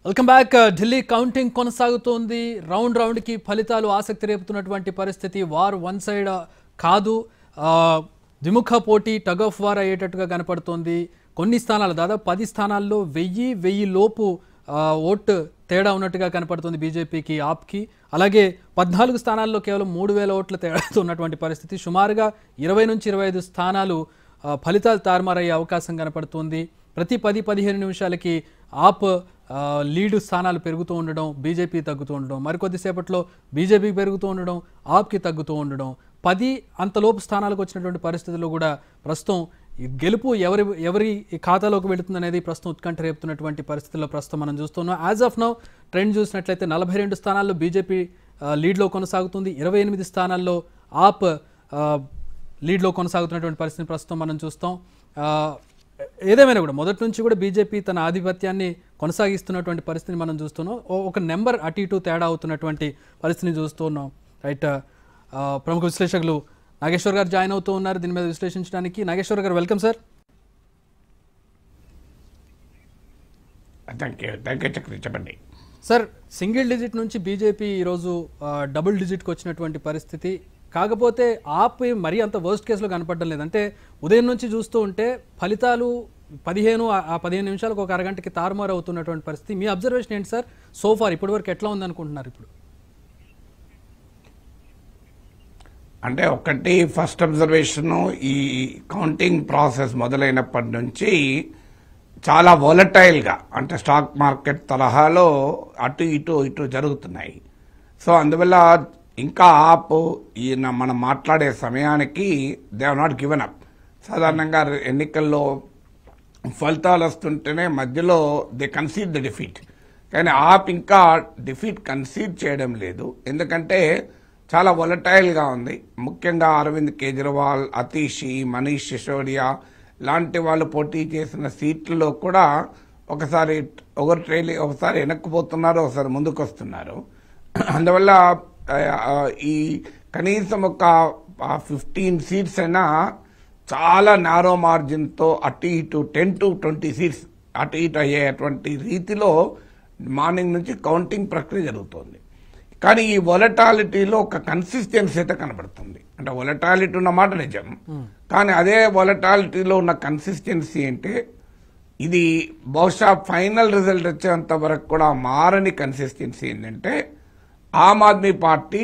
Welcome back. Delhi counting కొనసాగుతోంది. Round కి ఫలితాలు ఆసక్తి రేపుతున్నటువంటి పరిస్థితి. వార్ వన్ సైడ్ కాదు, ద్విముఖ పోటీ, టగ్ ఆఫ్ వార్ అయ్యేటట్టుగా కనపడుతోంది. కొన్ని స్థానాలు, దాదాపు 10 స్థానాల్లో 1000 లోపు ఓటు తేడా ఉన్నట్టుగా కనపడుతుంది బీజేపీకి, ఆప్కి. అలాగే 14 స్థానాల్లో కేవలం 3000 ఓట్ల తేడాతో ఉన్నటువంటి పరిస్థితి. సుమారుగా 20 నుంచి 25 స్థానాలు ఫలితాలు తారుమారయ్యే అవకాశం కనపడుతుంది. ప్రతి 10-15 నిమిషాలకి ఆప్ లీడ్ స్థానాలు పెరుగుతూ ఉండడం, బీజేపీ తగ్గుతూ ఉండడం, మరికొద్దిసేపట్లో బీజేపీకి పెరుగుతూ ఉండడం, ఆప్కి తగ్గుతూ ఉండడం. 10 అంతలోపు స్థానాలకు వచ్చినటువంటి పరిస్థితుల్లో కూడా ప్రస్తుతం గెలుపు ఎవరి ఖాతాలోకి వెళుతుంది అనేది ప్రస్తుతం ఉత్కంఠ రేపుతున్నటువంటి పరిస్థితుల్లో ప్రస్తుతం మనం చూస్తున్నాం. యాజ్ ఆఫ్ నౌ ట్రెండ్ చూసినట్లయితే 42 స్థానాల్లో బీజేపీ లీడ్లో కొనసాగుతుంది. 28 స్థానాల్లో ఆప్ లీడ్లో కొనసాగుతున్నటువంటి పరిస్థితిని ప్రస్తుతం మనం చూస్తాం. ఏదేమైనా కూడా మొదటి నుంచి కూడా బీజేపీ తన ఆధిపత్యాన్ని కొనసాగిస్తున్నటువంటి పరిస్థితిని మనం చూస్తున్నాం. ఒక నెంబర్ అటు ఇటు తేడా అవుతున్నటువంటి పరిస్థితిని చూస్తున్నాం. రైట్, ప్రముఖ విశ్లేషకులు నాగేశ్వర్ గారు జాయిన్ అవుతూ ఉన్నారు దీని మీద విశ్లేషించడానికి. నాగేశ్వర్ గారు, వెల్కమ్ సార్. చెప్పండి సార్, సింగిల్ డిజిట్ నుంచి బీజేపీ ఈరోజు డబుల్ డిజిట్కి వచ్చినటువంటి పరిస్థితి. కాకపోతే ఆప్ మరీ అంత వర్స్ట్ కేసులో కనపడడం లేదంటే ఉదయం నుంచి చూస్తూ ఉంటే ఫలితాలు 15 నిమిషాలకు ఒక అరగంటకి తారుమారు అవుతున్నటువంటి పరిస్థితి. మీ అబ్జర్వేషన్ ఏంటి సార్? సోఫార్ ఇప్పటివరకు ఎట్లా ఉందనుకుంటున్నారు? ఇప్పుడు అంటే ఒకటి ఫస్ట్ అబ్జర్వేషన్, ఈ కౌంటింగ్ ప్రాసెస్ మొదలైనప్పటి నుంచి చాలా వోలటైల్గా, అంటే స్టాక్ మార్కెట్ తరహాలో అటు ఇటు జరుగుతున్నాయి. సో అందువల్ల ఇంకా ఆప్ ఈయన మనం మాట్లాడే సమయానికి they have not given up. సాధారణంగా ఎన్నికల్లో ఫలితాలు వస్తుంటేనే మధ్యలో దే కన్సీడ్ ద డిఫీట్, కానీ ఆప్ ఇంకా డిఫీట్ కన్సీడ్ చేయడం లేదు. ఎందుకంటే చాలా వొలటైల్గా ఉంది. ముఖ్యంగా అరవింద్ కేజ్రీవాల్, అతీషి, మనీష్ సిసోడియా లాంటి వాళ్ళు పోటీ చేసిన సీట్లలో కూడా ఒకసారి ఒకసారి వెనక్కిపోతున్నారు, ఒకసారి ముందుకు వస్తున్నారు. అందువల్ల ఈ కనీసం ఒక 15 సీట్స్ అయినా చాలా నారో మార్జిన్తో అటు ఇటు 10 to 20 సీట్స్ అటు ఇటు అయ్యేటువంటి రీతిలో మార్నింగ్ నుంచి కౌంటింగ్ ప్రక్రియ జరుగుతోంది. కానీ ఈ వొలటాలిటీలో ఒక కన్సిస్టెన్సీ అయితే కనబడుతుంది. అంటే వొలటాలిటీ ఉన్న మాట నిజం, కానీ అదే వొలటాలిటీలో ఉన్న కన్సిస్టెన్సీ అంటే ఇది బహుశా ఫైనల్ రిజల్ట్ వచ్చేంత వరకు కూడా మారని కన్సిస్టెన్సీ ఏంటంటే ఆమ్ ఆద్మీ పార్టీ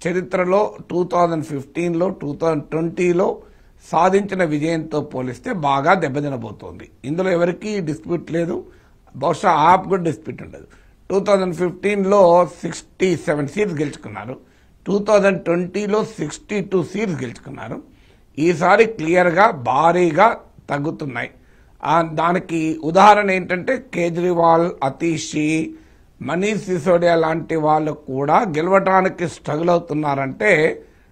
చరిత్రలో 2015లో 2020లో సాధించిన విజయంతో పోలిస్తే బాగా దెబ్బతినబోతోంది. ఇందులో ఎవరికీ డిస్ప్యూట్ లేదు, బహుశా ఆప్ కూడా డిస్ప్యూట్ ఉండదు. 2015లో 67 సీట్స్ గెలుచుకున్నారు, 2020లో 62 సీట్స్ గెలుచుకున్నారు. ఈసారి క్లియర్గా భారీగా తగ్గుతున్నాయి. దానికి ఉదాహరణ ఏంటంటే కేజ్రీవాల్, అతీషి, మనీష్ సిసోడియా లాంటి వాళ్ళు కూడా గెలవడానికి స్ట్రగుల్ అవుతున్నారంటే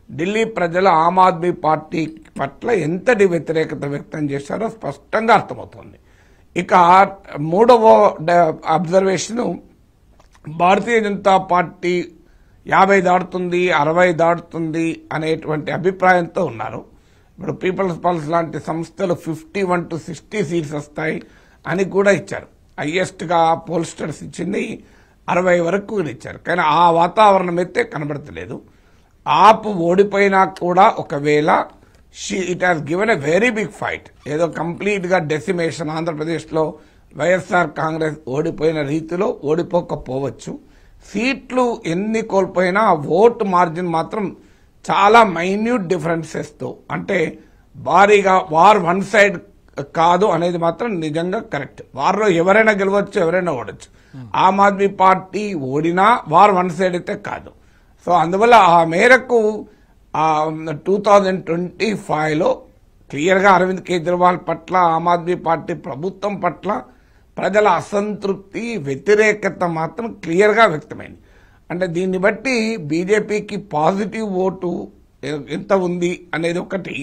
ఢిల్లీ ప్రజలు ఆమ్ ఆద్మీ పార్టీ పట్ల ఎంతటి వ్యతిరేకత వ్యక్తం చేశారో స్పష్టంగా అర్థమవుతుంది. ఇక మూడవ అబ్జర్వేషన్, భారతీయ జనతా పార్టీ 50 దాటుతుంది, 60 దాటుతుంది అనేటువంటి అభిప్రాయంతో ఉన్నారు. ఇప్పుడు పీపుల్స్ పల్స్ లాంటి సంస్థలు 51 to 60 సీట్స్ వస్తాయి అని కూడా ఇచ్చారు. హైయెస్ట్గా పోల్స్టర్స్ ఇచ్చింది 60 వరకు ఇచ్చారు. కానీ ఆ వాతావరణం అయితే కనబడతలేదు. ఆప్ ఓడిపోయినా కూడా ఒకవేళ it has given a very big fight. ఏదో కంప్లీట్గా డెసిమేషన్, ఆంధ్రప్రదేశ్లో వైఎస్ఆర్ కాంగ్రెస్ ఓడిపోయిన రీతిలో ఓడిపోకపోవచ్చు. సీట్లు ఎన్ని కోల్పోయినా ఓటు మార్జిన్ మాత్రం చాలా మైన్యూట్ డిఫరెన్సెస్తో, అంటే భారీగా వార్ వన్ సైడ్ కాదు అనేది మాత్రం నిజంగా కరెక్ట్. వార్లో ఎవరైనా గెలవచ్చు, ఎవరైనా ఓడచ్చు. ఆమ్ ఆద్మీ పార్టీ ఓడినా వార్ వన్ సైడ్ అయితే కాదు. సో అందువల్ల ఆ మేరకు 2025లో క్లియర్గా అరవింద్ కేజ్రీవాల్ పట్ల, ఆమ్ ఆద్మీ పార్టీ ప్రభుత్వం పట్ల ప్రజల అసంతృప్తి, వ్యతిరేకత మాత్రం క్లియర్గా వ్యక్తమైంది. అంటే దీన్ని బట్టి బీజేపీకి పాజిటివ్ ఓటు ఎంత ఉంది అనేది ఒకటి,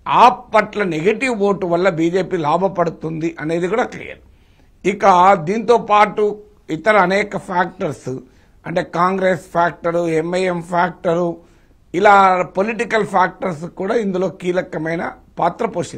ఆప్ పట్ల నెగటివ్ ఓటు వల్ల బీజేపీ లాభపడుతుంది అనేది కూడా క్లియర్. ఇక దీంతో పాటు ఇతర అనేక ఫ్యాక్టర్స్, అంటే కాంగ్రెస్ ఫ్యాక్టరు, ఎంఐఎం ఫ్యాక్టరు, ఇలా పొలిటికల్ ఫ్యాక్టర్స్ కూడా ఇందులో కీలకమైన పాత్ర పోషిస్తాయి.